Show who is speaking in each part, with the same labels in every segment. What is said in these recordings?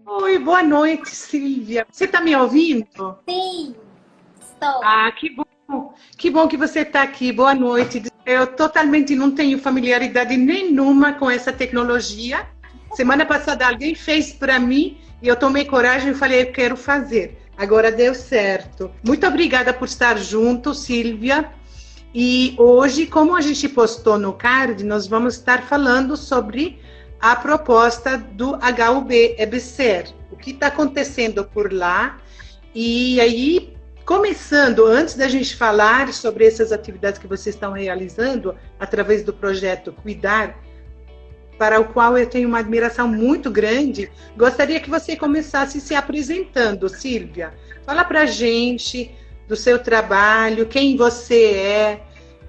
Speaker 1: Oi, boa noite, Silvia. Você está me ouvindo?
Speaker 2: Sim, estou.
Speaker 1: Ah, que bom. Que bom que você está aqui. Boa noite. Eu totalmente não tenho familiaridade nenhuma com essa tecnologia. Semana passada alguém fez para mim e eu tomei coragem e falei, eu quero fazer. Agora deu certo. Muito obrigada por estar junto, Silvia. E hoje, como a gente postou no card, nós vamos estar falando sobre a proposta do HUB EBSER, o que está acontecendo por lá. E aí, começando, antes da gente falar sobre essas atividades que vocês estão realizando, através do projeto Cuidar, para o qual eu tenho uma admiração muito grande, gostaria que você começasse se apresentando, Silvia. Fala para a gente do seu trabalho, quem você é,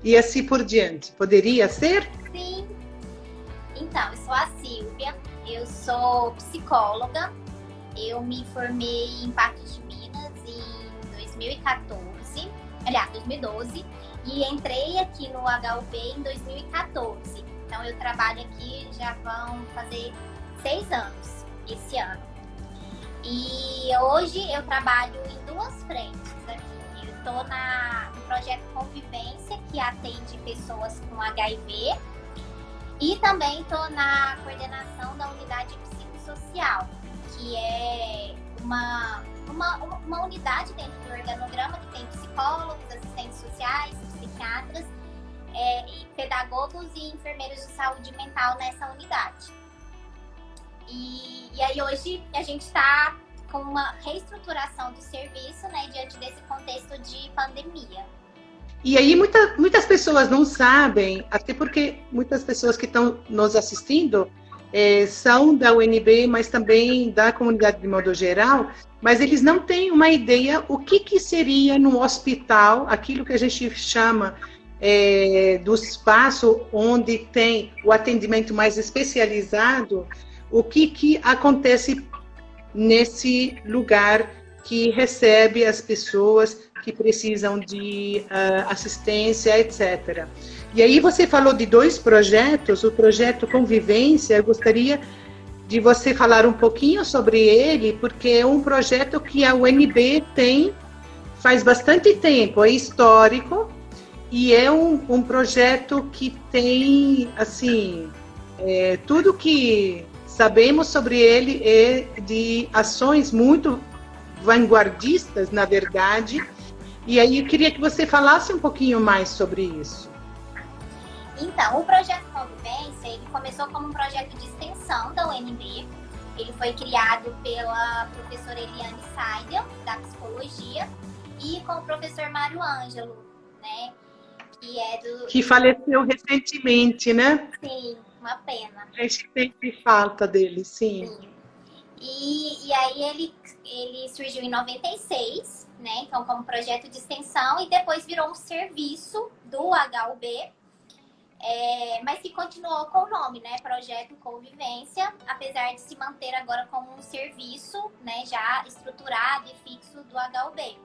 Speaker 1: e assim por diante. Poderia ser?
Speaker 2: Sim. Então, eu sou a Silvia, eu sou psicóloga, eu me formei em Patos de Minas em 2014, aliás, 2012, e entrei aqui no HUB em 2014. Então, eu trabalho aqui, já vão fazer 6 anos, esse ano. E hoje eu trabalho em 2 frentes aqui. Eu estou no projeto Convivência, que atende pessoas com HIV, e também estou na coordenação da unidade psicossocial, que é uma unidade dentro do organograma que tem psicólogos, assistentes sociais, psiquiatras, e pedagogos e enfermeiros de saúde mental nessa unidade. E aí hoje a gente está com uma reestruturação do serviço, né, diante desse contexto de pandemia.
Speaker 1: E aí muitas pessoas não sabem, até porque muitas pessoas que estão nos assistindo são da UNB, mas também da comunidade de modo geral, mas eles não têm uma ideia o que seria no hospital, aquilo que a gente chama do espaço onde tem o atendimento mais especializado, o que acontece nesse lugar que recebe as pessoas que precisam de assistência, etc. E aí você falou de 2 projetos, o projeto Convivência, eu gostaria de você falar um pouquinho sobre ele, porque é um projeto que a UNB tem faz bastante tempo, é histórico, e é um projeto que tem, assim, tudo que sabemos sobre ele é de ações muito vanguardistas, na verdade. E aí eu queria que você falasse um pouquinho mais sobre isso.
Speaker 2: Então, o projeto Convivência, ele começou como um projeto de extensão da UNB. Ele foi criado pela professora Eliane Seidel, da psicologia, e com o professor Mário Ângelo, né?
Speaker 1: Que faleceu recentemente, né?
Speaker 2: Sim, uma pena.
Speaker 1: A gente sempre falta dele, sim.
Speaker 2: Sim. E aí ele surgiu em 96, né? Então, como projeto de extensão, e depois virou um serviço do HUB, mas que continuou com o nome, né? Projeto Convivência, apesar de se manter agora como um serviço, né? Já estruturado e fixo do HUB.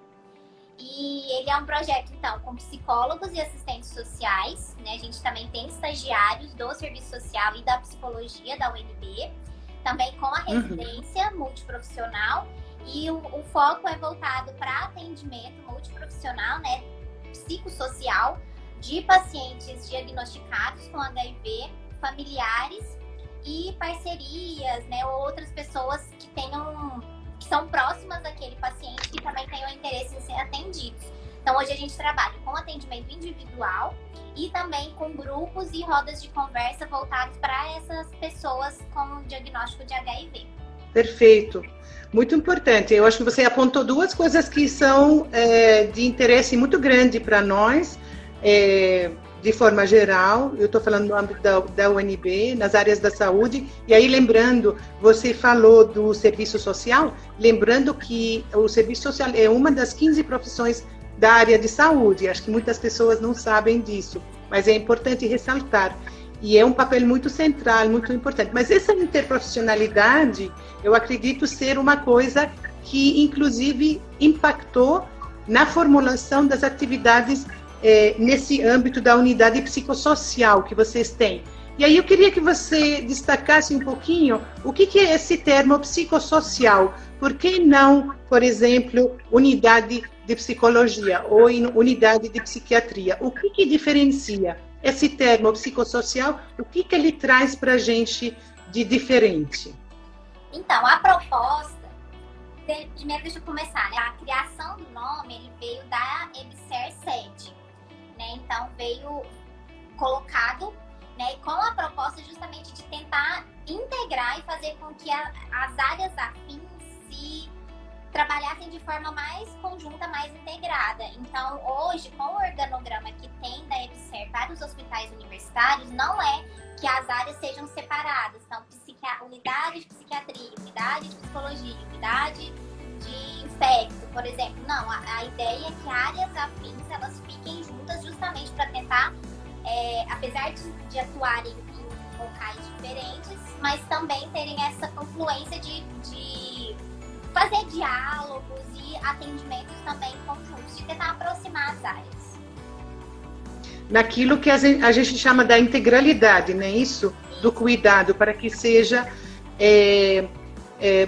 Speaker 2: E ele é um projeto, então, com psicólogos e assistentes sociais, né? A gente também tem estagiários do serviço social e da psicologia da UNB, também com a residência multiprofissional, e o foco é voltado para atendimento multiprofissional, né? Psicossocial, de pacientes diagnosticados com HIV, familiares e parcerias, né? Ou outras pessoas que são próximas daquele paciente que também tenham interesse em ser atendidos. Então, hoje a gente trabalha com atendimento individual e também com grupos e rodas de conversa voltados para essas pessoas com diagnóstico de HIV.
Speaker 1: Perfeito. Muito importante. Eu acho que você apontou 2 coisas que são de interesse muito grande para nós, de forma geral. Eu estou falando no âmbito da UNB, nas áreas da saúde. E aí, lembrando, você falou do serviço social, lembrando que o serviço social é uma das 15 profissões da área de saúde. Acho que muitas pessoas não sabem disso, mas é importante ressaltar. E é um papel muito central, muito importante. Mas essa interprofissionalidade, eu acredito ser uma coisa que, inclusive, impactou na formulação das atividades nesse âmbito da unidade psicossocial que vocês têm. E aí eu queria que você destacasse um pouquinho o que é esse termo psicossocial. Por que não, por exemplo, unidade de psicologia ou unidade de psiquiatria? O que diferencia esse termo psicossocial? O que ele traz para a gente de diferente?
Speaker 2: Então, a proposta, primeiro deixa eu começar, né? A criação do nome, ele veio da EBSER-7, né? Então, veio colocado, né, com a proposta justamente de tentar integrar e fazer com que as áreas afins se trabalhassem de forma mais conjunta, mais integrada. Então, hoje, com o organograma que tem da EBSER para os hospitais universitários, não é que as áreas sejam separadas. Então, unidade de psiquiatria, unidade de psicologia, unidade de infecto, por exemplo. Não, a ideia é que áreas afins, elas fiquem juntas justamente para tentar, apesar de atuarem em locais diferentes, mas também terem essa confluência de fazer diálogos e atendimentos também conjuntos, de tentar aproximar as áreas.
Speaker 1: Naquilo que a gente chama da integralidade, né? Isso, do cuidado, para que seja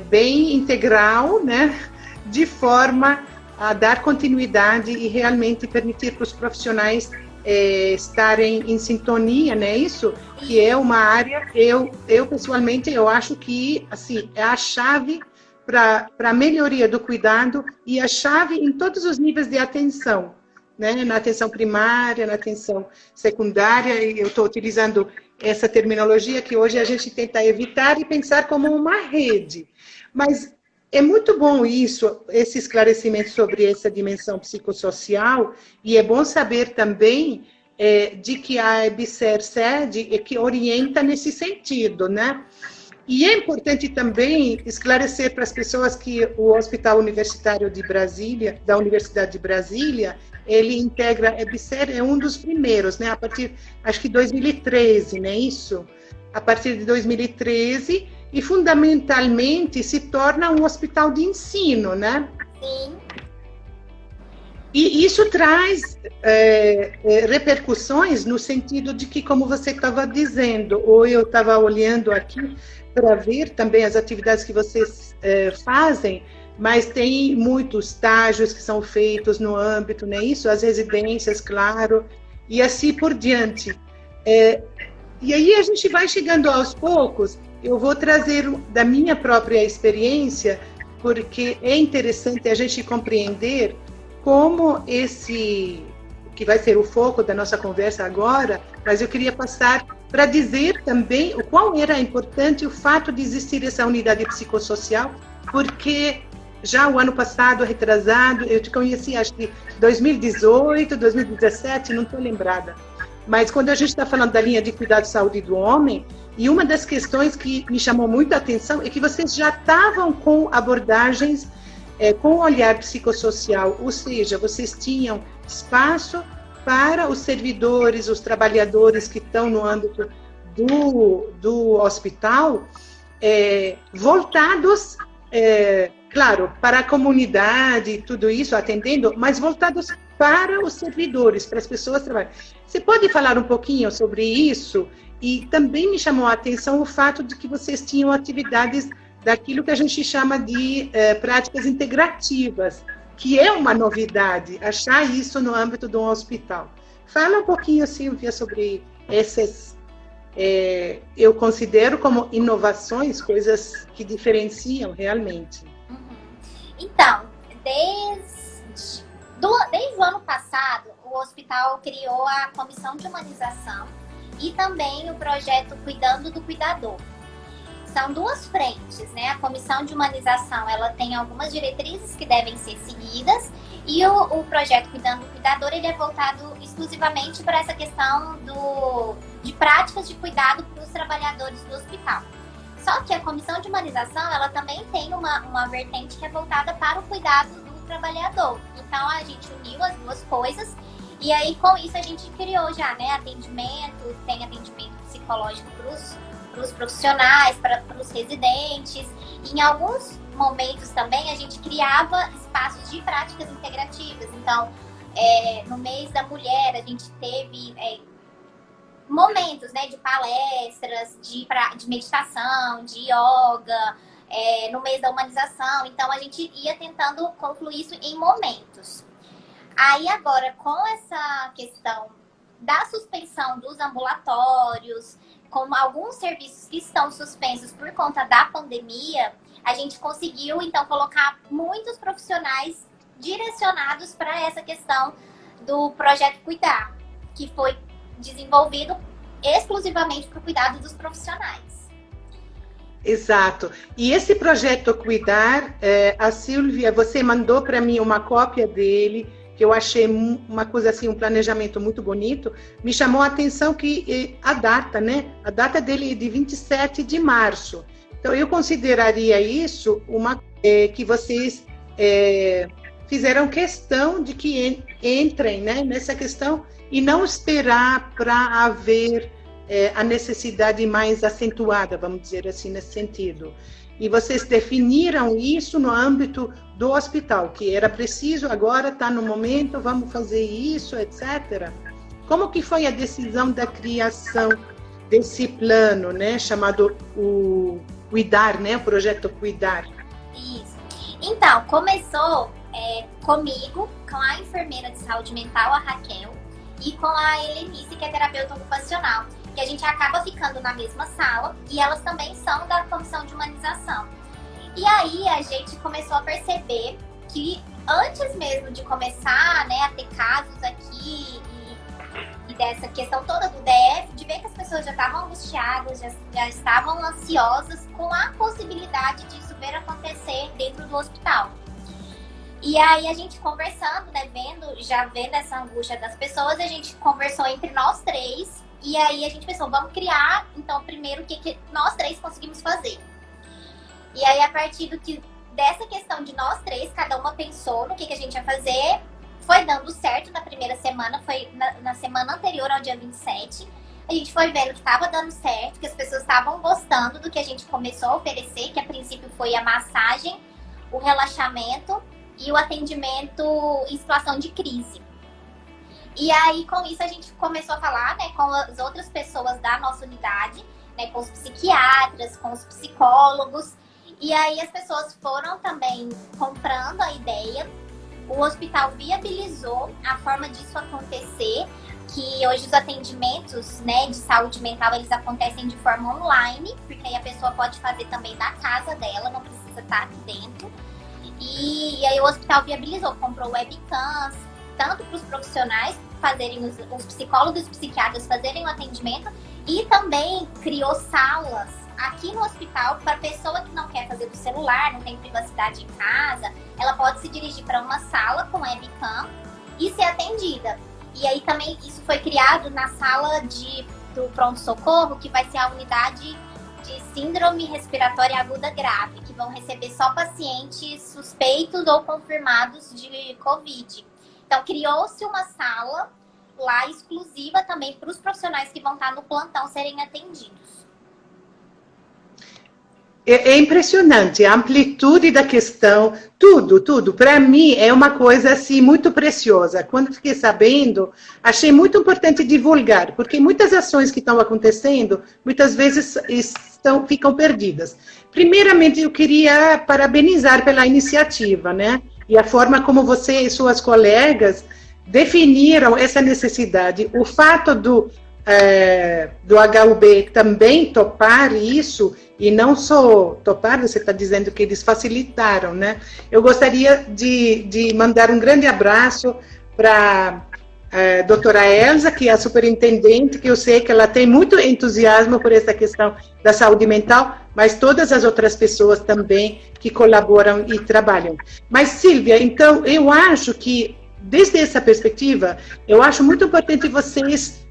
Speaker 1: bem integral, né? De forma a dar continuidade e realmente permitir para os profissionais estarem em sintonia, né? Isso que é uma área, eu pessoalmente, eu acho que assim, é a chave para a melhoria do cuidado e a chave em todos os níveis de atenção, né? Na atenção primária, na atenção secundária, e eu estou utilizando essa terminologia que hoje a gente tenta evitar e pensar como uma rede. Mas é muito bom esse esclarecimento sobre essa dimensão psicossocial, e é bom saber também de que a EBSER-7 é que orienta nesse sentido, né? E é importante também esclarecer para as pessoas que o Hospital Universitário de Brasília, da Universidade de Brasília, ele integra a EBSER, é um dos primeiros, né? A partir, acho que 2013, né? Isso? A partir de 2013, e fundamentalmente se torna um hospital de ensino, né?
Speaker 2: Sim.
Speaker 1: E isso traz repercussões no sentido de que, como você estava dizendo, ou eu estava olhando aqui para ver também as atividades que vocês fazem, mas tem muitos estágios que são feitos no âmbito, né? Isso, as residências, claro, e assim por diante. E aí a gente vai chegando aos poucos. Eu vou trazer da minha própria experiência, porque é interessante a gente compreender como que vai ser o foco da nossa conversa agora, mas eu queria passar para dizer também o quão era importante o fato de existir essa unidade psicossocial, porque já o ano passado, retrasado, eu te conheci, acho que 2018, 2017, não estou lembrada. Mas quando a gente está falando da linha de cuidado de saúde do homem, e uma das questões que me chamou muito a atenção é que vocês já estavam com abordagens com olhar psicossocial, ou seja, vocês tinham espaço para os servidores, os trabalhadores que estão no âmbito do hospital, voltados, claro, para a comunidade e tudo isso, atendendo, mas voltados para os servidores, para as pessoas trabalharem. Você pode falar um pouquinho sobre isso? E também me chamou a atenção o fato de que vocês tinham atividades daquilo que a gente chama de práticas integrativas, que é uma novidade, achar isso no âmbito de um hospital. Fala um pouquinho, Silvia, sobre essas, eu considero como inovações, coisas que diferenciam realmente.
Speaker 2: Então, desde o ano passado, o hospital criou a Comissão de Humanização e também o projeto Cuidando do Cuidador. São duas frentes, né? A Comissão de Humanização, ela tem algumas diretrizes que devem ser seguidas, e o projeto Cuidando do Cuidador, ele é voltado exclusivamente para essa questão de práticas de cuidado para os trabalhadores do hospital. Só que a Comissão de Humanização, ela também tem uma vertente que é voltada para o cuidado do trabalhador. Então, a gente uniu as duas coisas, e aí, com isso, a gente criou já, né? Atendimento, tem atendimento psicológico para os profissionais, para os residentes. E em alguns momentos também a gente criava espaços de práticas integrativas. Então, no mês da mulher, a gente teve momentos, né, de palestras, de meditação, de yoga, no mês da humanização. Então, a gente ia tentando concluir isso em momentos. Aí, agora, com essa questão da suspensão dos ambulatórios, com alguns serviços que estão suspensos por conta da pandemia, a gente conseguiu, então, colocar muitos profissionais direcionados para essa questão do Projeto Cuidar, que foi desenvolvido exclusivamente para o cuidado dos profissionais.
Speaker 1: Exato. E esse Projeto Cuidar, a Silvia, você mandou para mim uma cópia dele, que eu achei uma coisa assim, um planejamento muito bonito. Me chamou a atenção que a data, né? A data dele é de 27 de março. Então, eu consideraria isso que vocês fizeram questão de que entrem, né, nessa questão e não esperar para haver a necessidade mais acentuada, vamos dizer assim, nesse sentido. E vocês definiram isso no âmbito do hospital, que era preciso, agora está no momento, vamos fazer isso, etc. Como que foi a decisão da criação desse plano, né, chamado o Cuidar, né, o Projeto Cuidar?
Speaker 2: Isso. Então, começou comigo, com a enfermeira de saúde mental, a Raquel, e com a Helenice, que é terapeuta ocupacional, que a gente acaba ficando na mesma sala, e elas também são da comissão de humanização. E aí a gente começou a perceber que antes mesmo de começar, né, a ter casos aqui e dessa questão toda do DF, de ver que as pessoas já estavam angustiadas, já estavam ansiosas com a possibilidade disso ver acontecer dentro do hospital. E aí a gente conversando, né, vendo essa angústia das pessoas, a gente conversou entre nós três. E aí a gente pensou, vamos criar, então, primeiro, o que nós três conseguimos fazer. E aí, a partir dessa questão de nós três, cada uma pensou no que a gente ia fazer, foi dando certo na primeira semana, foi na semana anterior ao dia 27. A gente foi vendo que estava dando certo, que as pessoas estavam gostando do que a gente começou a oferecer, que a princípio foi a massagem, o relaxamento e o atendimento em situação de crise. E aí, com isso, a gente começou a falar, né, com as outras pessoas da nossa unidade, né, com os psiquiatras, com os psicólogos. E aí, as pessoas foram também comprando a ideia. O hospital viabilizou a forma disso acontecer, que hoje os atendimentos, né, de saúde mental, eles acontecem de forma online, porque aí a pessoa pode fazer também da casa dela, não precisa estar aqui dentro. E aí, o hospital viabilizou, comprou webcams, tanto para os profissionais fazerem, os psicólogos e os psiquiatras fazerem o atendimento, e também criou salas aqui no hospital para a pessoa que não quer fazer do celular, não tem privacidade em casa, ela pode se dirigir para uma sala com webcam e ser atendida. E aí também isso foi criado na sala do pronto-socorro, que vai ser a unidade de síndrome respiratória aguda grave, que vão receber só pacientes suspeitos ou confirmados de Covid. Então, criou-se uma sala lá exclusiva também para os profissionais que vão estar no plantão serem atendidos.
Speaker 1: É impressionante a amplitude da questão, tudo. Para mim é uma coisa assim muito preciosa. Quando fiquei sabendo, achei muito importante divulgar, porque muitas ações que estão acontecendo, muitas vezes ficam perdidas. Primeiramente, eu queria parabenizar pela iniciativa, né? E a forma como você e suas colegas definiram essa necessidade. O fato do HUB também topar isso, e não só topar, você está dizendo que eles facilitaram, né? Eu gostaria de mandar um grande abraço para a doutora Elza, que é a superintendente, que eu sei que ela tem muito entusiasmo por essa questão da saúde mental, mas todas as outras pessoas também que colaboram e trabalham. Mas, Silvia, então, eu acho que, desde essa perspectiva, eu acho muito importante vocês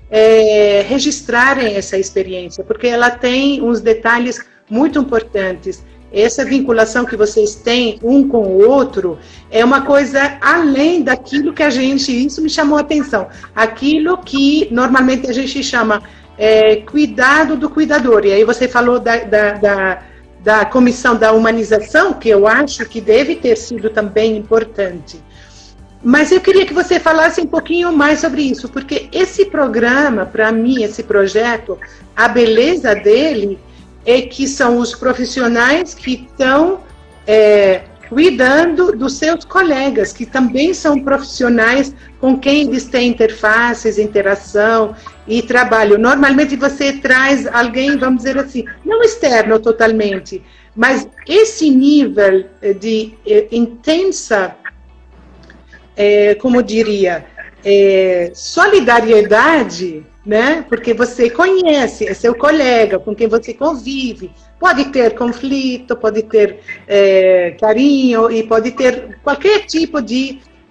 Speaker 1: registrarem essa experiência, porque ela tem uns detalhes muito importantes. Essa vinculação que vocês têm um com o outro é uma coisa além daquilo que isso me chamou a atenção, aquilo que normalmente a gente chama cuidado do cuidador. E aí você falou da comissão da humanização, que eu acho que deve ter sido também importante. Mas eu queria que você falasse um pouquinho mais sobre isso, porque esse programa, para mim, esse projeto, a beleza dele é que são os profissionais que estão cuidando dos seus colegas, que também são profissionais com quem eles têm interfaces, interação e trabalho. Normalmente você traz alguém, vamos dizer assim, não externo totalmente, mas esse nível de intensa, como diria, solidariedade, né? Porque você conhece, é seu colega, com quem você convive. Pode ter conflito, pode ter carinho e pode ter qualquer tipo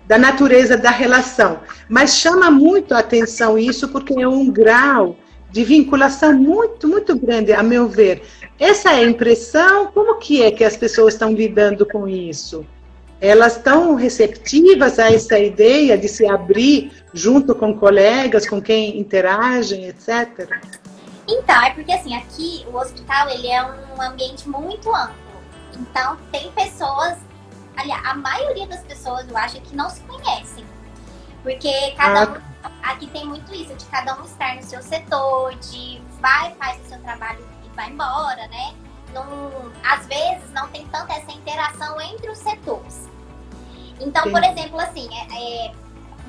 Speaker 1: da natureza da relação. Mas chama muito a atenção isso, porque é um grau de vinculação muito, muito grande, a meu ver. Essa é a impressão, como que é que as pessoas estão lidando com isso? Elas estão receptivas a essa ideia de se abrir junto com colegas, com quem interagem, etc.?
Speaker 2: Então, é porque assim, aqui o hospital ele é um ambiente muito amplo. Então, tem pessoas, aliás, a maioria das pessoas eu acho que não se conhecem. Porque aqui tem muito isso, de cada um estar no seu setor, de faz o seu trabalho e vai embora, né? Não, às vezes não tem tanta essa interação entre os setores. Então, por exemplo, assim,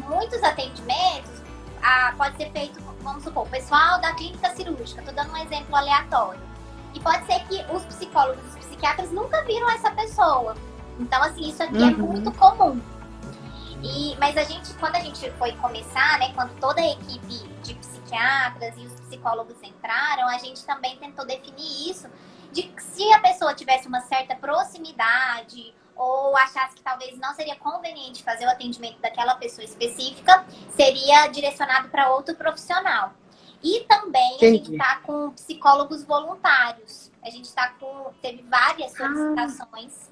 Speaker 2: muitos atendimentos pode ser feito, vamos supor, o pessoal da clínica cirúrgica, estou dando um exemplo aleatório. E pode ser que os psicólogos e os psiquiatras nunca viram essa pessoa. Então, assim, isso aqui é muito comum. Mas quando a gente foi começar, né, quando toda a equipe de psiquiatras e os psicólogos entraram, a gente também tentou definir isso, de que se a pessoa tivesse uma certa proximidade ou achasse que talvez não seria conveniente fazer o atendimento daquela pessoa específica, seria direcionado para outro profissional. E também a gente está com psicólogos voluntários. A gente teve várias solicitações.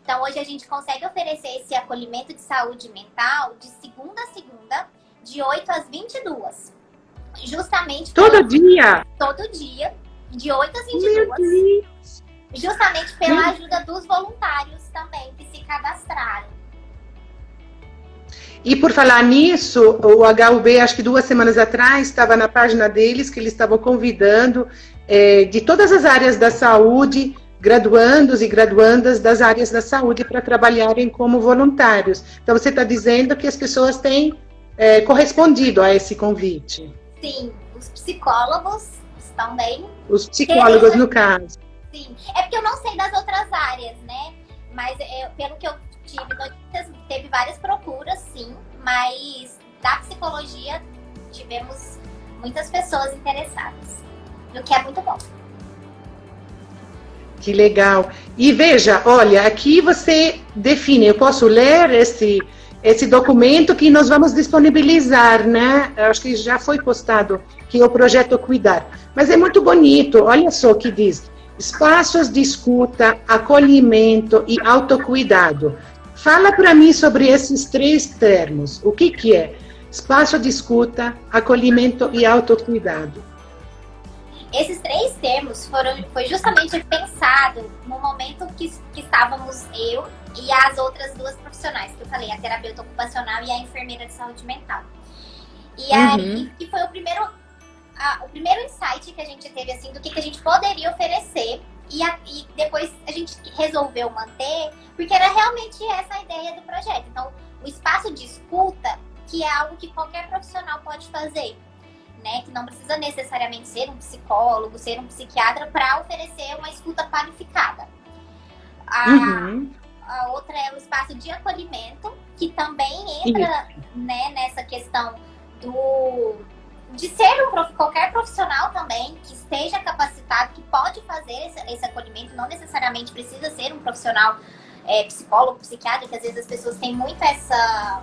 Speaker 2: Então, hoje a gente consegue oferecer esse acolhimento de saúde mental de segunda a segunda, de 8 às 22. Justamente...
Speaker 1: Todo dia?
Speaker 2: Todo dia, de 8 às 22. Justamente pela ajuda dos voluntários também, que se cadastraram.
Speaker 1: E por falar nisso, o HUB, acho que 2 semanas atrás, estava na página deles que eles estavam convidando de todas as áreas da saúde, graduandos e graduandas das áreas da saúde para trabalharem como voluntários. Então, você está dizendo que as pessoas têm correspondido a esse convite.
Speaker 2: Sim, os psicólogos também.
Speaker 1: Os psicólogos, no caso.
Speaker 2: Sim, é porque eu não sei das outras áreas, né? Mas pelo que eu tive notícias, teve várias procuras, sim. Mas da psicologia, tivemos muitas pessoas interessadas. O que é muito bom.
Speaker 1: Que legal. E veja, olha, aqui você define, eu posso ler esse documento que nós vamos disponibilizar, né? Eu acho que já foi postado, que é o Projeto Cuidar. Mas é muito bonito, olha só o que diz. Espaços de escuta, acolhimento e autocuidado. Fala para mim sobre esses 3 termos. O que é? Espaço de escuta, acolhimento e autocuidado.
Speaker 2: Esses 3 termos foi justamente pensado no momento que estávamos eu e as outras 2 profissionais, que eu falei, a terapeuta ocupacional e a enfermeira de saúde mental. E aí, que foi o primeiro insight que a gente teve, assim, do que a gente poderia oferecer. E depois a gente resolveu manter, porque era realmente essa a ideia do projeto. Então, o espaço de escuta, que é algo que qualquer profissional pode fazer, né? Que não precisa necessariamente ser um psicólogo, ser um psiquiatra para oferecer uma escuta qualificada. A outra é o espaço de acolhimento, que também entra, né, nessa questão de ser qualquer profissional também que esteja capacitado, que pode fazer esse acolhimento, não necessariamente precisa ser um profissional psicólogo, psiquiatra, que às vezes as pessoas têm muito essa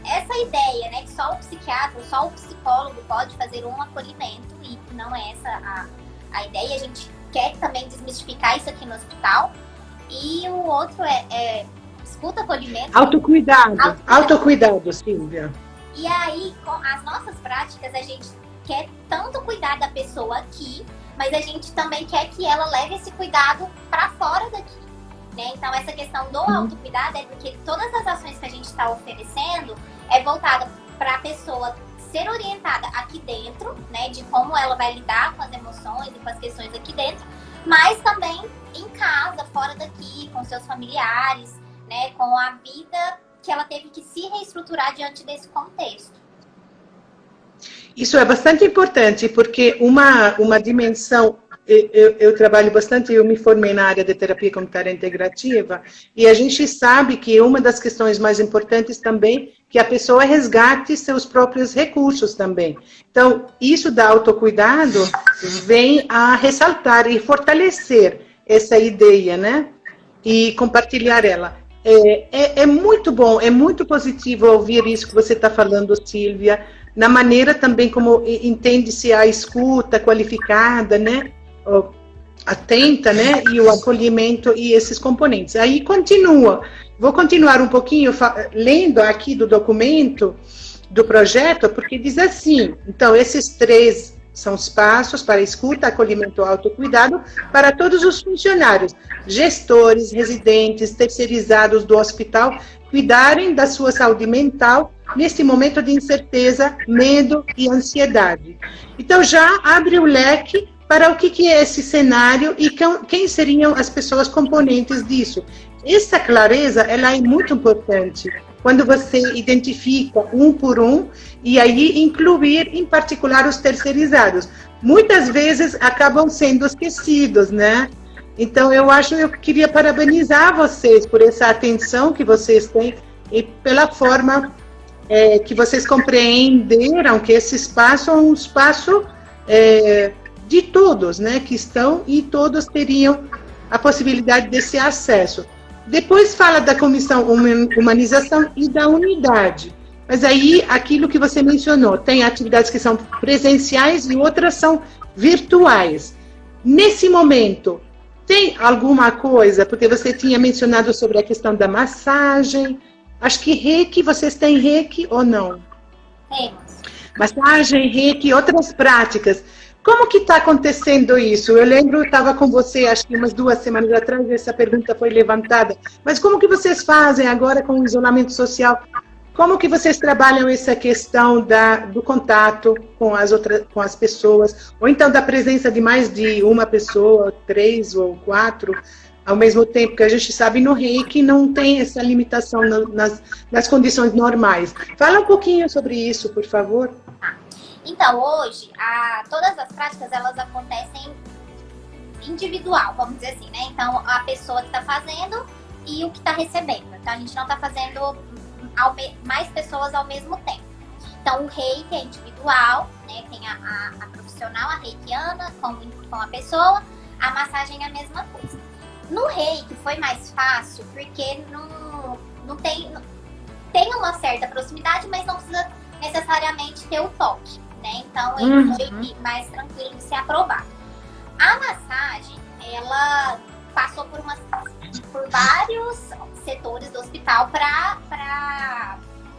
Speaker 2: ideia, né, que só o psiquiatra, só o psicólogo pode fazer um acolhimento, e não é essa a ideia. A gente quer também desmistificar isso aqui no hospital. E o outro é escuta, acolhimento. Autocuidado,
Speaker 1: Silvia.
Speaker 2: E aí, com as nossas práticas, a gente quer tanto cuidar da pessoa aqui, mas a gente também quer que ela leve esse cuidado para fora daqui. né? Então, essa questão do autocuidado é porque todas as ações que a gente está oferecendo é voltada para a pessoa ser orientada aqui dentro, né? De como ela vai lidar com as emoções e com as questões aqui dentro, mas também em casa, fora daqui, com seus familiares, né? Com a vida que ela teve que se reestruturar diante desse contexto.
Speaker 1: Isso é bastante importante, porque uma dimensão, eu trabalho bastante, eu me formei na área de terapia comunitária integrativa, e a gente sabe que uma das questões mais importantes também, que a pessoa resgate seus próprios recursos também. Então, isso da autocuidado vem a ressaltar e fortalecer essa ideia, né? E compartilhar ela. É muito bom, é muito positivo ouvir isso que você está falando, Silvia, na maneira também como entende-se a escuta qualificada, né, atenta, né, e o acolhimento e esses componentes. Aí continua, vou continuar um pouquinho lendo aqui do documento do projeto, porque diz assim, então, esses 3 são os passos para escuta, acolhimento e autocuidado para todos os funcionários, gestores, residentes, terceirizados do hospital, cuidarem da sua saúde mental nesse momento de incerteza, medo e ansiedade. Então, já abre o leque para o que é esse cenário e quem seriam as pessoas componentes disso. Essa clareza, ela é muito importante, quando você identifica um por um, e aí incluir, em particular, os terceirizados. Muitas vezes acabam sendo esquecidos, né? Então, eu queria parabenizar vocês por essa atenção que vocês têm e pela forma que vocês compreenderam que esse espaço é um espaço de todos, né, que estão e todos teriam a possibilidade desse acesso. Depois fala da comissão humanização e da unidade. Mas aí, aquilo que você mencionou, tem atividades que são presenciais e outras são virtuais. Nesse momento, tem alguma coisa, porque você tinha mencionado sobre a questão da massagem, acho que Reiki, vocês têm Reiki ou não?
Speaker 2: Temos.
Speaker 1: Massagem, Reiki, outras práticas. Como que está acontecendo isso? Eu lembro, eu estava com você, acho que umas 2 semanas atrás, essa pergunta foi levantada. Mas como que vocês fazem agora com o isolamento social? Como que vocês trabalham essa questão do contato com as pessoas? Ou então da presença de mais de uma pessoa, 3 ou 4, ao mesmo tempo que a gente sabe no Reiki não tem essa limitação nas condições normais. Fala um pouquinho sobre isso, por favor.
Speaker 2: Então, hoje, todas as práticas, elas acontecem individual, vamos dizer assim, né? Então, a pessoa que está fazendo e o que está recebendo. Então, a gente não está fazendo mais pessoas ao mesmo tempo. Então, o reiki é individual, né? Tem a profissional, a reikiana, com a pessoa. A massagem é a mesma coisa. No reiki foi mais fácil, porque não tem uma certa proximidade, mas não precisa necessariamente ter o toque, né? Então, ele foi mais tranquilo de ser aprovado. A massagem, ela passou por vários setores do hospital para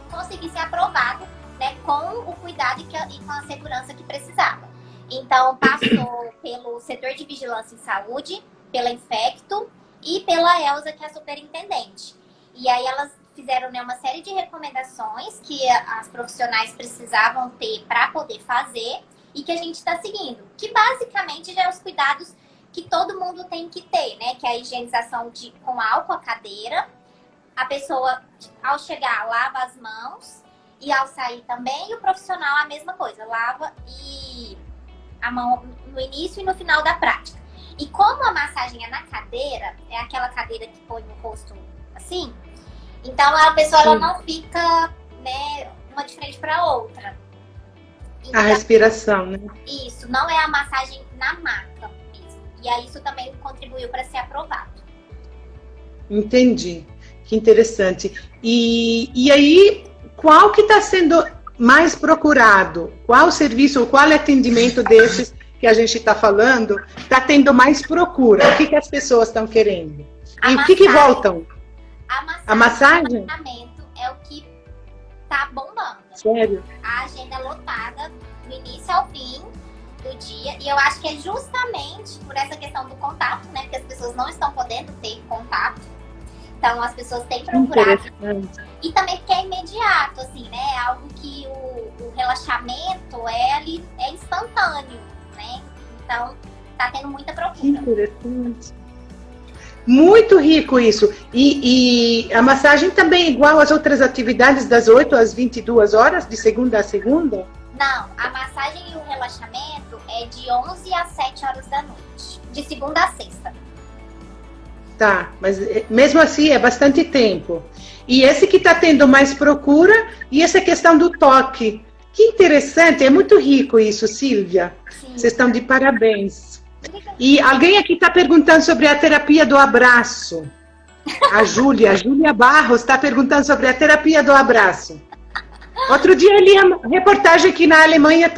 Speaker 2: conseguir ser aprovado, né, com o cuidado e com a segurança que precisava. Então, passou pelo setor de vigilância em saúde, pela Infecto e pela Elza, que é a superintendente. E aí elas fizeram, né, uma série de recomendações que as profissionais precisavam ter para poder fazer e que a gente está seguindo. Que basicamente já é os cuidados que todo mundo tem que ter, né? Que é a higienização com álcool a cadeira. A pessoa, ao chegar, lava as mãos e ao sair também. E o profissional a mesma coisa, lava a mão no início e no final da prática. E como a massagem é na cadeira, é aquela cadeira que põe o rosto assim, então a pessoa ela não fica, né, uma de frente para a outra. Então,
Speaker 1: a respiração, né?
Speaker 2: Isso, não é a massagem na maca mesmo. E aí isso também contribuiu para ser aprovado.
Speaker 1: Entendi. Que interessante. E aí, qual que está sendo mais procurado? Qual serviço, qual atendimento desses que a gente está falando está tendo mais procura? O que as pessoas estão querendo? E o que voltam? A massagem?
Speaker 2: O tratamento é o que tá bombando.
Speaker 1: Sério?
Speaker 2: A agenda é lotada do início ao fim. do dia. E eu acho que é justamente por essa questão do contato, né? Porque as pessoas não estão podendo ter contato. Então, as pessoas têm procurado. E também porque é imediato, assim, né? É algo que o relaxamento é instantâneo, né? Então, tá tendo muita procura.
Speaker 1: Interessante. Muito rico isso. E a massagem também é igual às outras atividades das 8 às 22 horas, de segunda a segunda?
Speaker 2: Não, a massagem e o relaxamento é de 11 às 7 horas da noite, de segunda a sexta.
Speaker 1: Tá, mas mesmo assim é bastante tempo. E esse que está tendo mais procura, e essa questão do toque. Que interessante, é muito rico isso, Silvia. Sim. Vocês estão de parabéns. E alguém aqui está perguntando sobre a terapia do abraço. A Júlia Barros está perguntando sobre a terapia do abraço. Outro dia eu li uma reportagem que na Alemanha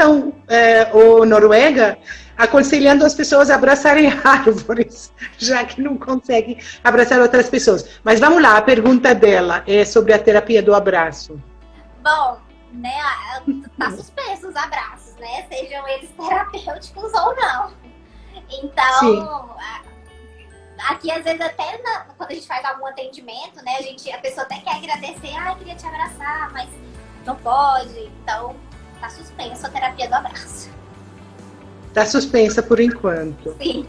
Speaker 1: ou Noruega, aconselhando as pessoas a abraçarem árvores, já que não conseguem abraçar outras pessoas. Mas vamos lá, a pergunta dela é sobre a terapia do abraço.
Speaker 2: Bom, né, tá suspenso os abraços, né? Sejam eles terapêuticos ou não. Então, aqui às vezes até quando a gente faz algum atendimento, né, a pessoa até quer agradecer, queria te abraçar, mas não pode. Então, tá suspenso a terapia do abraço.
Speaker 1: Está suspensa por enquanto.
Speaker 2: Sim.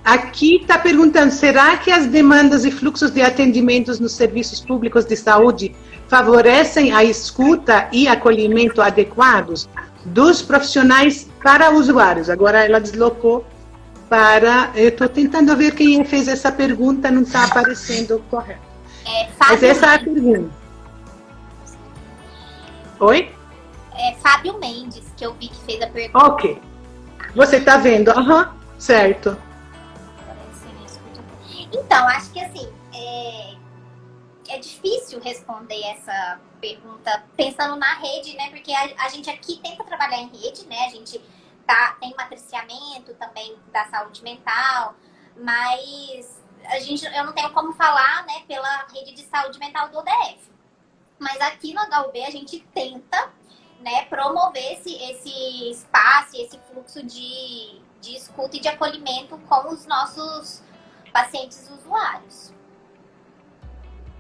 Speaker 1: Aqui está perguntando, será que as demandas e fluxos de atendimentos nos serviços públicos de saúde favorecem a escuta e acolhimento adequados dos profissionais para usuários? Agora ela deslocou para... Eu estou tentando ver quem fez essa pergunta, não está aparecendo correto. Mas essa é a pergunta. Oi?
Speaker 2: É Fábio Mendes, que eu vi que fez a pergunta.
Speaker 1: Ok. Você está vendo? Certo.
Speaker 2: Então, acho que assim, é difícil responder essa pergunta pensando na rede, né? Porque a gente aqui tenta trabalhar em rede, né? A gente tem matriciamento também da saúde mental, mas eu não tenho como falar, né, pela rede de saúde mental do ODF. Mas aqui no HUB a gente tenta, né, promover esse espaço, esse fluxo de escuta e de acolhimento com os nossos pacientes usuários.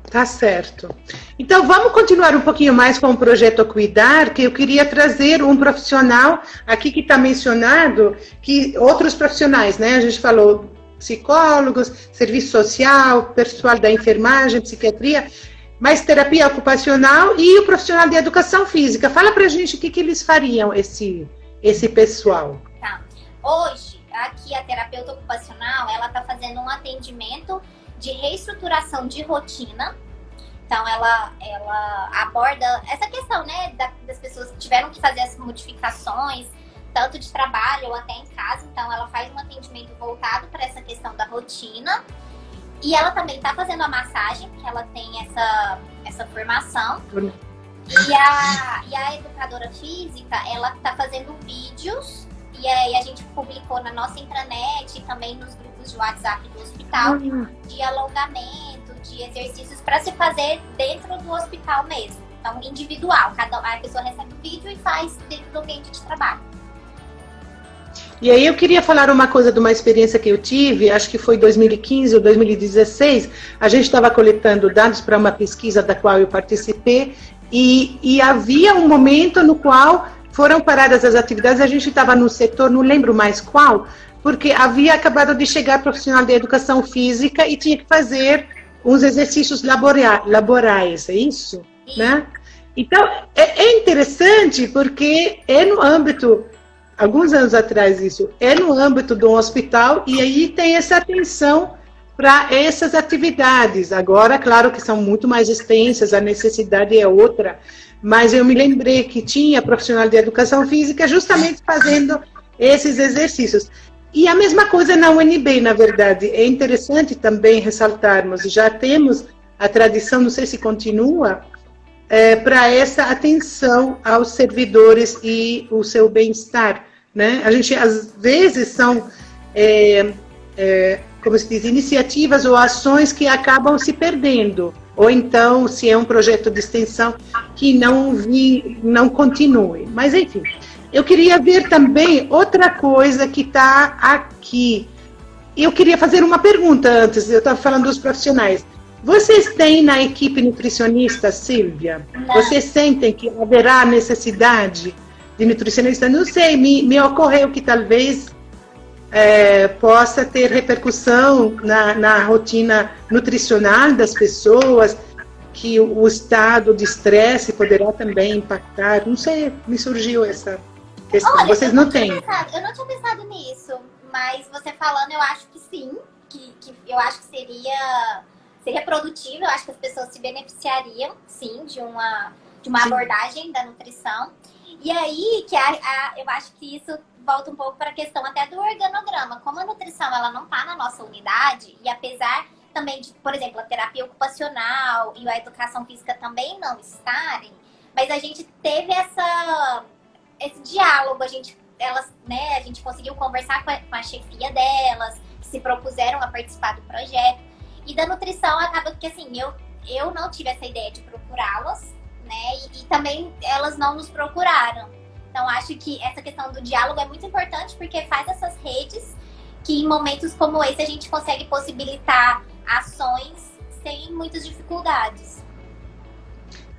Speaker 1: Tá certo. Então, vamos continuar um pouquinho mais com o projeto Cuidar, que eu queria trazer um profissional aqui que está mencionado, que outros profissionais, né? A gente falou psicólogos, serviço social, pessoal da enfermagem, psiquiatria, mais terapia ocupacional e o profissional de educação física. Fala pra gente o que eles fariam, esse pessoal.
Speaker 2: Tá. Hoje, aqui a terapeuta ocupacional, ela tá fazendo um atendimento de reestruturação de rotina. Então, ela aborda essa questão, né, das pessoas que tiveram que fazer as modificações, tanto de trabalho ou até em casa. Então, ela faz um atendimento voltado para essa questão da rotina. E ela também está fazendo a massagem, que ela tem essa formação. E a educadora física, ela está fazendo vídeos. E aí a gente publicou na nossa intranet e também nos grupos de WhatsApp do hospital de alongamento, de exercícios para se fazer dentro do hospital mesmo. Então, individual. A pessoa recebe o vídeo e faz dentro do ambiente de trabalho.
Speaker 1: E aí eu queria falar uma coisa de uma experiência que eu tive, acho que foi 2015 ou 2016, a gente estava coletando dados para uma pesquisa da qual eu participei, e havia um momento no qual foram paradas as atividades, a gente estava no setor, não lembro mais qual, porque havia acabado de chegar profissional de educação física e tinha que fazer uns exercícios laborais, é isso? Né? Então, é interessante porque é no âmbito... Alguns anos atrás isso, é no âmbito de um hospital e aí tem essa atenção para essas atividades. Agora, claro que são muito mais extensas, a necessidade é outra, mas eu me lembrei que tinha profissional de educação física justamente fazendo esses exercícios. E a mesma coisa na UNB, na verdade. É interessante também ressaltarmos, já temos a tradição, não sei se continua, para essa atenção aos servidores e o seu bem-estar, né? A gente, às vezes, são, como se diz, iniciativas ou ações que acabam se perdendo, ou então, se é um projeto de extensão, que não continue. Mas, enfim, eu queria ver também outra coisa que está aqui. Eu queria fazer uma pergunta antes, eu estava falando dos profissionais. Vocês têm na equipe nutricionista, Silvia?
Speaker 2: Não.
Speaker 1: Vocês sentem que haverá necessidade de nutricionista? Não sei, me ocorreu que talvez possa ter repercussão na rotina nutricional das pessoas, que o estado de estresse poderá também impactar. Não sei, me surgiu essa questão.
Speaker 2: Olha,
Speaker 1: Vocês não têm?
Speaker 2: Eu não tinha pensado nisso, mas você falando, eu acho que sim, que eu acho que seria produtivo, eu acho que as pessoas se beneficiariam, sim, de uma abordagem da nutrição. E aí, eu acho que isso volta um pouco para a questão até do organograma. Como a nutrição ela não está na nossa unidade, e apesar também de, por exemplo, a terapia ocupacional e a educação física também não estarem, mas a gente teve esse diálogo, a gente conseguiu conversar com a chefia delas, que se propuseram a participar do projeto. E da nutrição acaba que, assim, eu não tive essa ideia de procurá-las, né? E também elas não nos procuraram. Então, acho que essa questão do diálogo é muito importante, porque faz essas redes que em momentos como esse a gente consegue possibilitar ações sem muitas dificuldades.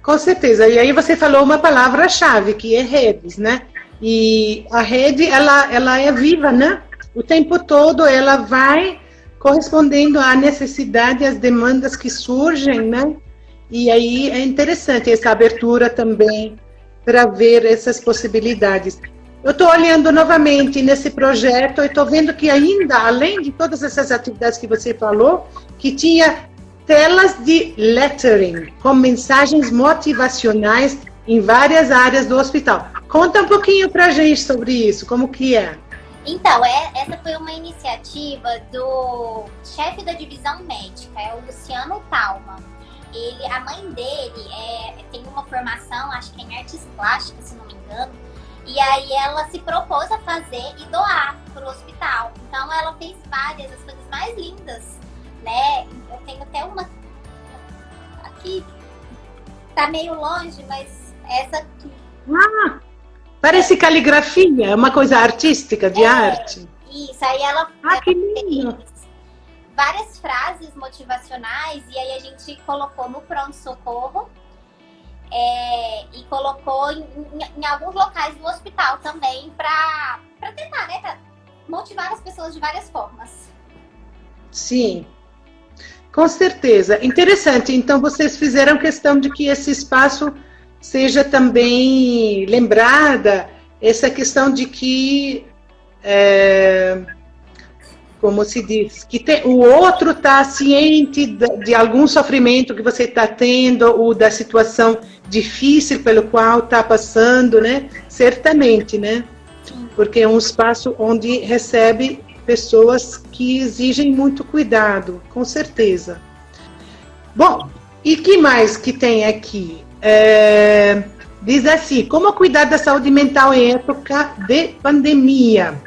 Speaker 1: Com certeza. E aí você falou uma palavra-chave, que é redes, né? E a rede, ela é viva, né? O tempo todo ela vai correspondendo à necessidade, às demandas que surgem, né? E aí é interessante essa abertura também para ver essas possibilidades. Eu estou olhando novamente nesse projeto e estou vendo que ainda, além de todas essas atividades que você falou, que tinha telas de lettering, com mensagens motivacionais em várias áreas do hospital. Conta um pouquinho para a gente sobre isso, como que é?
Speaker 2: Então, essa foi uma iniciativa do chefe da divisão médica, é o Luciano Talma. A mãe dele tem uma formação, acho que em artes plásticas, se não me engano, e aí ela se propôs a fazer e doar para o hospital. Então ela fez várias, as coisas mais lindas, né? Eu tenho até uma aqui, tá meio longe, mas essa aqui.
Speaker 1: Ah, parece caligrafia, é uma coisa artística, de arte.
Speaker 2: Isso, aí ela
Speaker 1: que lindo!
Speaker 2: Várias frases motivacionais, e aí a gente colocou no pronto-socorro e colocou em alguns locais do hospital também para tentar, né, pra motivar as pessoas de várias formas.
Speaker 1: Sim, com certeza. Interessante. Então, vocês fizeram questão de que esse espaço seja também lembrada, essa questão de que como se diz, que o outro está ciente de algum sofrimento que você está tendo ou da situação difícil pelo qual está passando, né? Certamente, né? Porque é um espaço onde recebe pessoas que exigem muito cuidado, com certeza. Bom, e que mais que tem aqui? Diz assim, como cuidar da saúde mental em época de pandemia?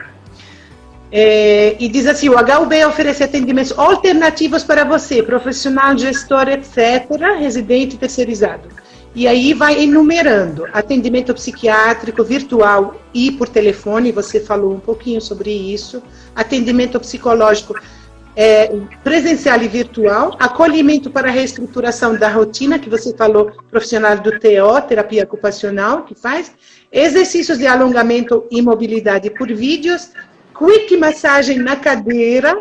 Speaker 1: E diz assim, o HUB oferece atendimentos alternativos para você, profissional, gestor, etc., residente terceirizado. E aí vai enumerando, atendimento psiquiátrico, virtual e por telefone, você falou um pouquinho sobre isso, atendimento psicológico presencial e virtual, acolhimento para reestruturação da rotina, que você falou, profissional do TO, terapia ocupacional, que faz, exercícios de alongamento e mobilidade por vídeos, quick massagem na cadeira,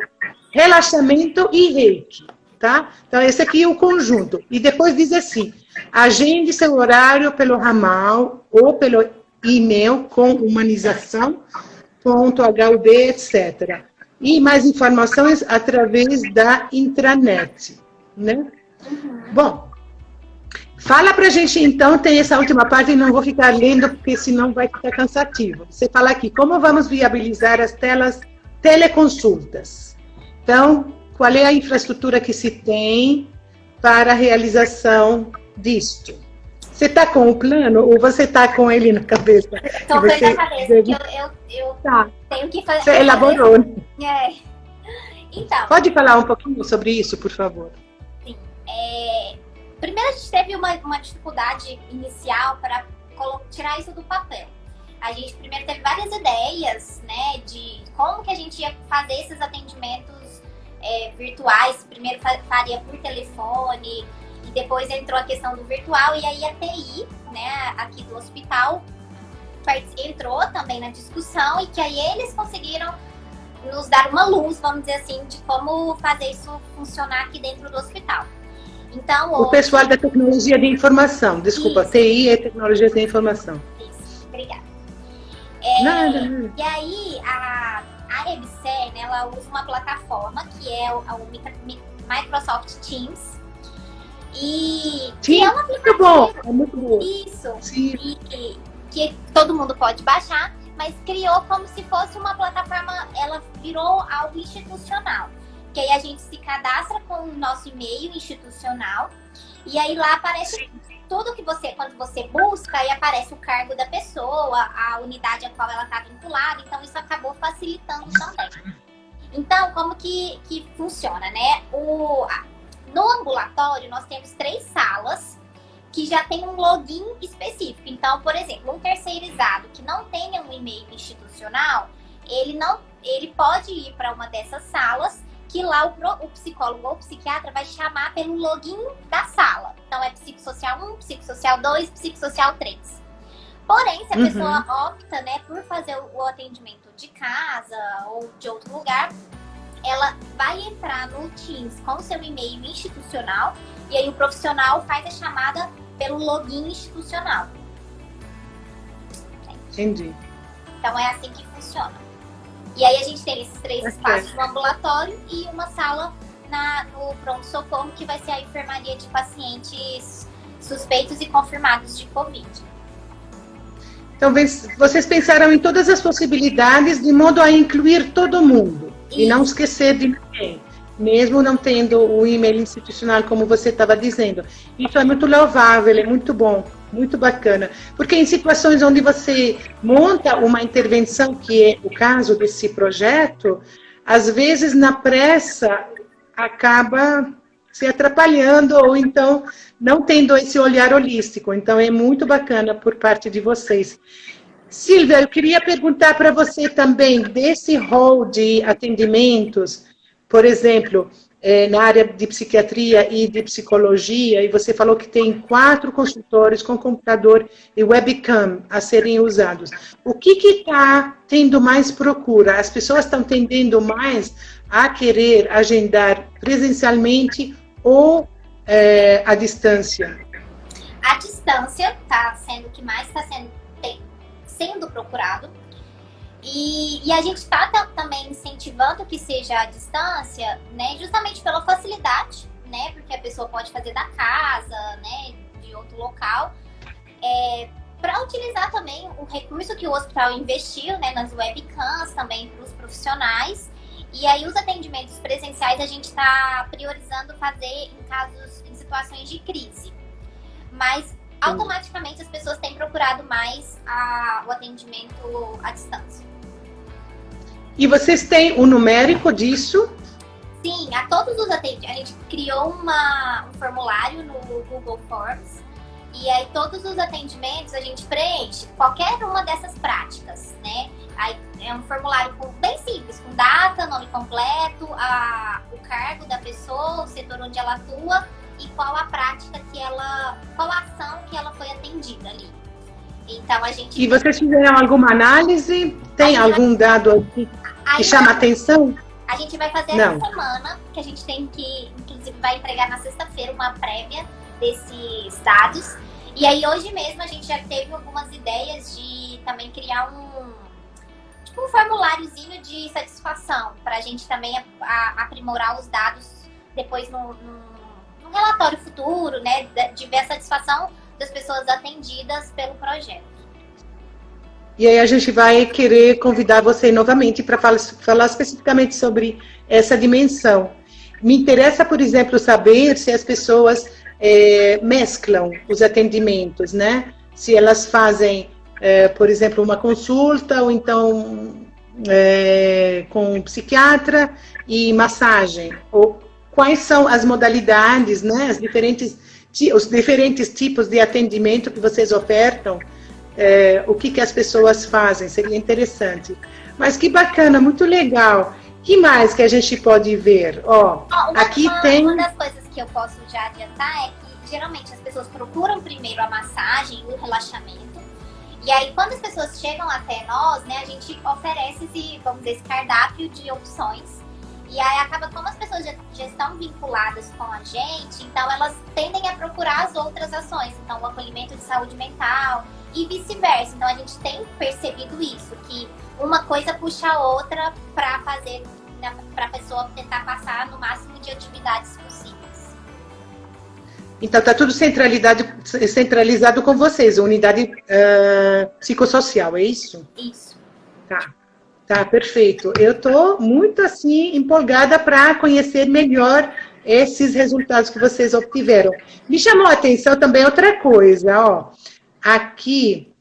Speaker 1: relaxamento e reiki, tá? Então, esse aqui é o conjunto. E depois diz assim, agende seu horário pelo ramal ou pelo e-mail com humanização.hub, etc. E mais informações através da intranet, né? Bom, fala pra gente então, tem essa última parte e não vou ficar lendo porque senão vai ficar cansativo. Você fala aqui, como vamos viabilizar as teleconsultas? Então, qual é a infraestrutura que se tem para a realização disto? Você está com o plano ou você está com ele na cabeça?
Speaker 2: Estou com ele na cabeça, eu tenho que fazer...
Speaker 1: Você elaborou.
Speaker 2: Então...
Speaker 1: Pode falar um pouquinho sobre isso, por favor?
Speaker 2: Sim. Primeiro, a gente teve uma dificuldade inicial para tirar isso do papel. a gente primeiro teve várias ideias, né, de como que a gente ia fazer esses atendimentos virtuais. Primeiro faria por telefone, e depois entrou a questão do virtual, e aí a TI, né, aqui do hospital, entrou também na discussão, e que aí eles conseguiram nos dar uma luz, vamos dizer assim, de como fazer isso funcionar aqui dentro do hospital. Então,
Speaker 1: o pessoal da tecnologia de informação, desculpa, isso. TI é tecnologia de informação.
Speaker 2: Isso, obrigada.
Speaker 1: Nada.
Speaker 2: E aí, a EBSER, né, ela usa uma plataforma que é o Microsoft Teams. E é uma aplicação.
Speaker 1: É muito bom.
Speaker 2: Isso.
Speaker 1: Sim.
Speaker 2: Que todo mundo pode baixar, mas criou como se fosse uma plataforma, ela virou algo institucional. Que aí a gente se cadastra com o nosso e-mail institucional, e aí lá aparece tudo que quando você busca, aí aparece o cargo da pessoa, a unidade a qual ela está vinculada, então isso acabou facilitando também. Então, como que funciona, né? No ambulatório, nós temos 3 salas que já tem um login específico. Então, por exemplo, um terceirizado que não tenha um e-mail institucional, ele pode ir para uma dessas salas, que lá o psicólogo ou o psiquiatra vai chamar pelo login da sala. Então, é psicossocial 1, psicossocial 2, psicossocial 3. Porém, se a pessoa opta, né, por fazer o atendimento de casa ou de outro lugar, ela vai entrar no Teams com o seu e-mail institucional, e aí o profissional faz a chamada pelo login institucional.
Speaker 1: Entendi.
Speaker 2: Então, é assim que funciona. E aí a gente tem esses 3 espaços no ambulatório e uma sala no pronto-socorro, que vai ser a enfermaria de pacientes suspeitos e confirmados de Covid.
Speaker 1: Então, vocês pensaram em todas as possibilidades de modo a incluir todo mundo. Isso. E não esquecer de ninguém, mesmo não tendo o e-mail institucional, como você estava dizendo. Isso é muito louvável, é muito bom, muito bacana. Porque em situações onde você monta uma intervenção, que é o caso desse projeto, às vezes na pressa acaba se atrapalhando ou então não tendo esse olhar holístico. Então é muito bacana por parte de vocês. Silvia, eu queria perguntar para você também desse rol de atendimentos, por exemplo, na área de psiquiatria e de psicologia, e você falou que tem 4 consultórios com computador e webcam a serem usados. O que está tendo mais procura? As pessoas estão tendendo mais a querer agendar presencialmente ou à distância?
Speaker 2: A distância está sendo o que mais está sendo procurado. E a gente está também incentivando que seja à distância, né, justamente pela facilidade, né, porque a pessoa pode fazer da casa, né, de outro local, para utilizar também o recurso que o hospital investiu, né, nas webcams também para os profissionais. E aí os atendimentos presenciais a gente está priorizando fazer em situações de crise. Mas automaticamente as pessoas têm procurado mais o atendimento à distância.
Speaker 1: E vocês têm o numérico disso?
Speaker 2: Sim, a todos os atendimentos. A gente criou um formulário no Google Forms, e aí todos os atendimentos a gente preenche qualquer uma dessas práticas, né? Aí é um formulário bem simples, com data, nome completo, o cargo da pessoa, o setor onde ela atua e qual a prática qual a ação que ela foi atendida ali. Então a gente...
Speaker 1: E vocês fizeram alguma análise? Tem algum dado aqui que chama atenção?
Speaker 2: A gente vai fazer essa semana, que a gente tem que, inclusive, vai entregar na sexta-feira uma prévia desses dados. E aí hoje mesmo a gente já teve algumas ideias de também criar um formuláriozinho de satisfação, para a gente também aprimorar os dados depois no relatório futuro, né, de ver a satisfação das pessoas atendidas pelo projeto.
Speaker 1: E aí a gente vai querer convidar você novamente para falar especificamente sobre essa dimensão. Me interessa, por exemplo, saber se as pessoas mesclam os atendimentos, né? Se elas fazem, por exemplo, uma consulta ou então com um psiquiatra e massagem. Ou quais são as modalidades, né? Os diferentes tipos de atendimento que vocês ofertam o que as pessoas fazem, seria interessante. Mas que bacana, muito legal. Que mais que a gente pode ver?
Speaker 2: Uma das coisas que eu posso já adiantar é que geralmente as pessoas procuram primeiro a massagem, o relaxamento. E aí, quando as pessoas chegam até nós, né, a gente oferece esse cardápio de opções. E aí acaba, como as pessoas já estão vinculadas com a gente, então elas tendem a procurar as outras ações. Então, o acolhimento de saúde mental e vice-versa. Então, a gente tem percebido isso, que uma coisa puxa a outra para fazer, para a pessoa tentar passar no máximo de atividades possíveis.
Speaker 1: Então, está tudo centralizado com vocês, a unidade psicossocial, é isso?
Speaker 2: Isso.
Speaker 1: Tá, perfeito. Eu estou muito, assim, empolgada para conhecer melhor esses resultados que vocês obtiveram. Me chamou a atenção também outra coisa, Aqui,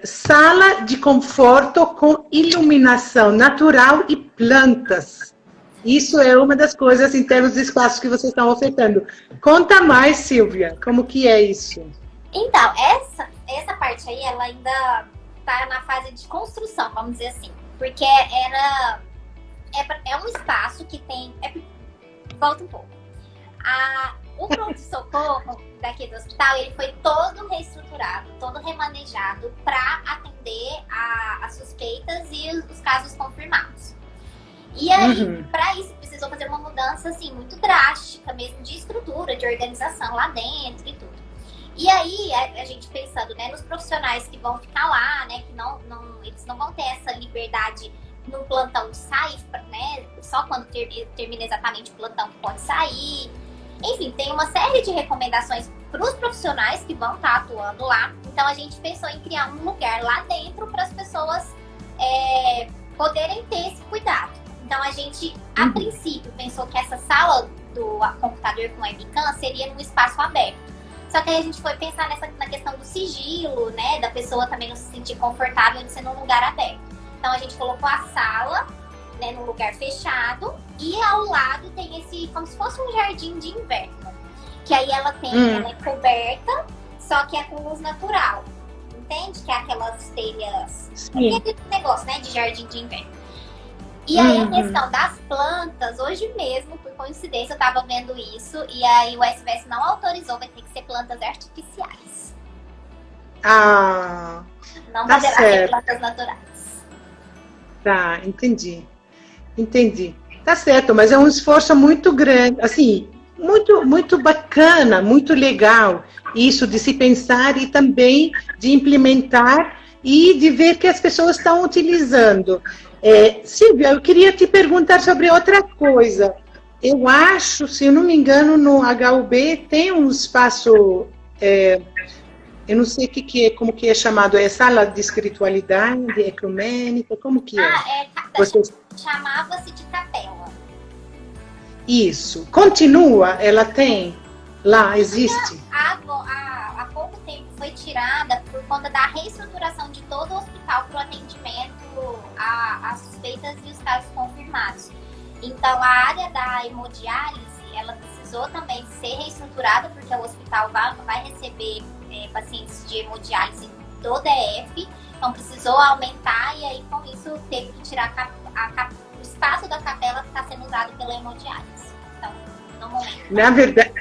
Speaker 1: sala de conforto com iluminação natural e plantas. Isso é uma das coisas em termos de espaços que vocês estão ofertando. Conta mais, Silvia, como que é isso?
Speaker 2: Então, essa parte aí, ela ainda está na fase de construção, vamos dizer assim. Porque é um espaço que tem... volta um pouco. O pronto-socorro daqui do hospital, ele foi todo reestruturado, todo remanejado para atender as suspeitas e os casos confirmados. E aí, para isso, precisou fazer uma mudança, assim, muito drástica mesmo, de estrutura, de organização lá dentro e tudo. E aí, a gente pensando, né, nos profissionais que vão ficar lá, né, que eles não vão ter essa liberdade no plantão de sair, né, só quando termina exatamente o plantão que pode sair. Enfim, tem uma série de recomendações para os profissionais que vão estar atuando lá. Então, a gente pensou em criar um lugar lá dentro para as pessoas poderem ter esse cuidado. Então, a gente, a princípio, pensou que essa sala do computador com webcam seria num espaço aberto. Só que aí a gente foi pensar na questão do sigilo, né? Da pessoa também não se sentir confortável de ser num lugar aberto. Então, a gente colocou a sala, né, num lugar fechado. E ao lado tem como se fosse um jardim de inverno. Que aí ela é coberta, só que é com luz natural. Entende? Que é aquelas telhas... Aquele negócio, né? De jardim de inverno. E aí, a questão das plantas, hoje mesmo, por coincidência, eu estava vendo isso, e aí o SVS não autorizou, vai ter que ser plantas artificiais. Não poderá ser plantas naturais.
Speaker 1: Tá, entendi. Tá certo, mas é um esforço muito grande, assim, muito bacana, muito legal, isso de se pensar e também de implementar e de ver que as pessoas estão utilizando. Silvia, eu queria te perguntar sobre outra coisa. Eu acho, se eu não me engano, no HUB tem um espaço, eu não sei como que é chamado, sala de espiritualidade ecumênica, como que é?
Speaker 2: Chamava-se de capela.
Speaker 1: Isso. Continua? Ela tem? Lá, existe?
Speaker 2: Há pouco tempo foi tirada por conta da reestruturação de todo o hospital para o atendimento às suspeitas e os casos confirmados. Então, a área da hemodiálise, ela precisou também ser reestruturada, porque o hospital vai receber pacientes de hemodiálise do DF, então precisou aumentar e aí, com isso, teve que tirar o espaço da capela que está sendo usado pela hemodiálise. Então, no momento...
Speaker 1: Na verdade...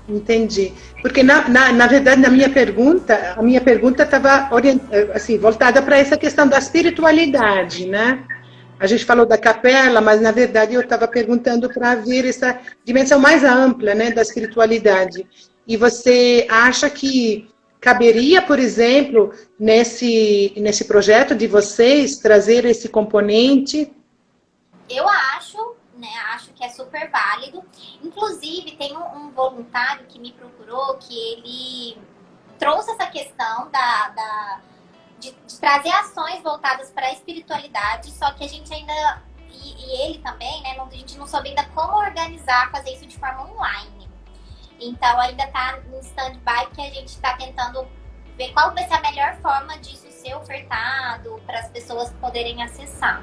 Speaker 1: Entendi. Porque, na verdade, a minha pergunta estava assim, voltada para essa questão da espiritualidade, né? A gente falou da capela, mas, na verdade, eu estava perguntando para ver essa dimensão mais ampla, né, da espiritualidade. E você acha que caberia, por exemplo, nesse projeto de vocês, trazer esse componente?
Speaker 2: Eu acho que é super válido. Inclusive, tem um voluntário que me procurou, que ele trouxe essa questão de trazer ações voltadas para a espiritualidade, só que a gente ainda, e ele também, né, a gente não soube ainda como organizar, fazer isso de forma online. Então, ainda está em stand-by, que a gente está tentando ver qual vai ser a melhor forma disso ser ofertado para as pessoas poderem acessar.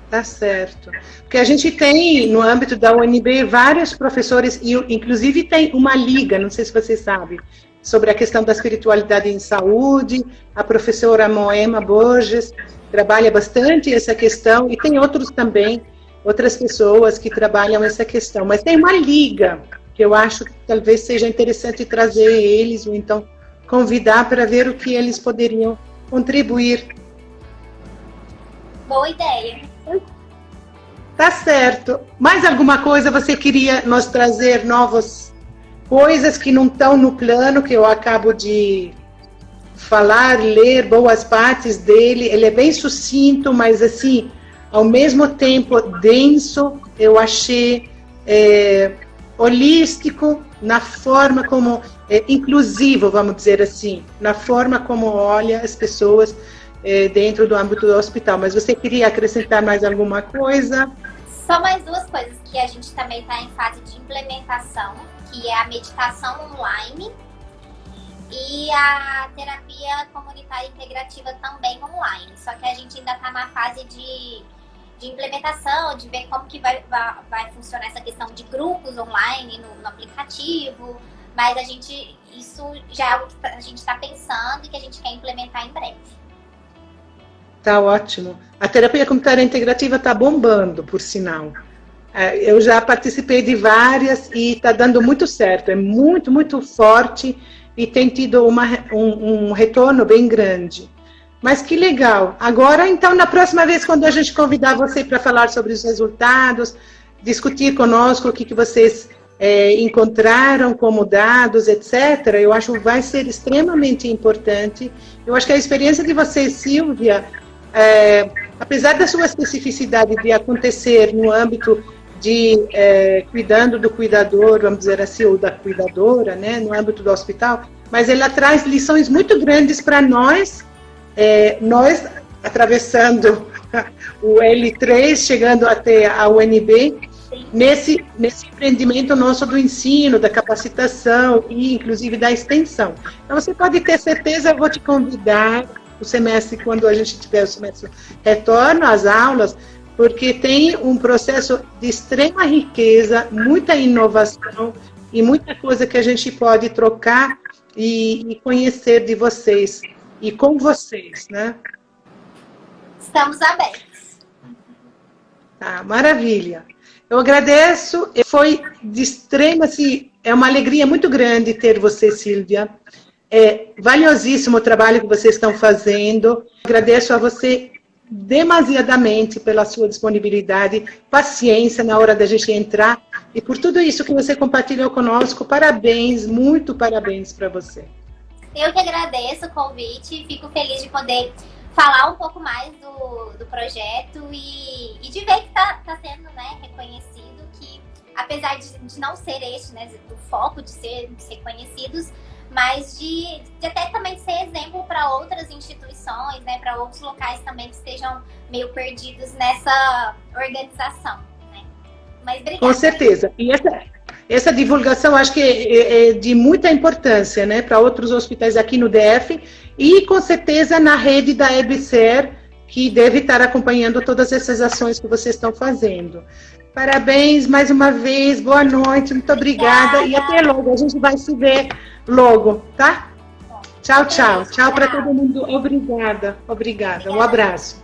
Speaker 1: Tá certo. Porque a gente tem, no âmbito da UNB, vários professores, e inclusive tem uma liga, não sei se vocês sabem, sobre a questão da espiritualidade em saúde. A professora Moema Borges trabalha bastante essa questão, e tem outros também, outras pessoas que trabalham essa questão. Mas tem uma liga, que eu acho que talvez seja interessante trazer eles, ou então convidar para ver o que eles poderiam contribuir.
Speaker 2: Boa ideia.
Speaker 1: Tá certo. Mais alguma coisa você queria nos trazer novas coisas que não estão no plano, que eu acabo de falar, ler boas partes dele? Ele é bem sucinto, mas assim, ao mesmo tempo denso. Eu achei holístico na forma como, inclusivo, vamos dizer assim, na forma como olha as pessoas dentro do âmbito do hospital. Mas você queria acrescentar mais alguma coisa?
Speaker 2: Só mais duas coisas que a gente também está em fase de implementação, que é a meditação online e a terapia comunitária integrativa também online. Só que a gente ainda está na fase de implementação, de ver como que vai funcionar essa questão de grupos online no aplicativo, mas isso já é algo que a gente está pensando e que a gente quer implementar em breve.
Speaker 1: Tá ótimo. A terapia comunitária integrativa está bombando, por sinal. Eu já participei de várias e está dando muito certo. É muito, muito forte e tem tido um retorno bem grande. Mas que legal. Agora, então, na próxima vez, quando a gente convidar você para falar sobre os resultados, discutir conosco o que vocês encontraram como dados, etc., eu acho que vai ser extremamente importante. Eu acho que a experiência de você, Sílvia, apesar da sua especificidade de acontecer no âmbito de cuidando do cuidador, vamos dizer assim, ou da cuidadora, né, no âmbito do hospital, mas ela traz lições muito grandes para nós, nós atravessando o L3, chegando até a UNB, nesse empreendimento nosso do ensino, da capacitação e inclusive da extensão. Então você pode ter certeza, eu vou te convidar o semestre, quando a gente tiver o semestre retorno às aulas, porque tem um processo de extrema riqueza, muita inovação e muita coisa que a gente pode trocar e conhecer de vocês e com vocês, né?
Speaker 2: Estamos abertos.
Speaker 1: Tá, maravilha. Eu agradeço, foi de extrema, assim, é uma alegria muito grande ter você, Sílvia. É valiosíssimo o trabalho que vocês estão fazendo. Agradeço a você demasiadamente pela sua disponibilidade, paciência na hora da gente entrar e por tudo isso que você compartilhou conosco. Parabéns, muito parabéns para você.
Speaker 2: Eu que agradeço o convite, fico feliz de poder falar um pouco mais do projeto e de ver que está sendo, né, reconhecido, que apesar de não ser este, né, do foco de ser conhecidos, mas de até também ser exemplo para outras instituições, né, para outros locais também que estejam meio perdidos nessa organização, né? Mas obrigada.
Speaker 1: Com certeza. E essa divulgação acho que é de muita importância, né, para outros hospitais aqui no DF e com certeza na rede da EBSER, que deve estar acompanhando todas essas ações que vocês estão fazendo. Parabéns mais uma vez, boa noite, muito obrigada e até logo, a gente vai se ver logo, tá? Tchau, tchau. Tchau para todo mundo. Obrigada. Um abraço.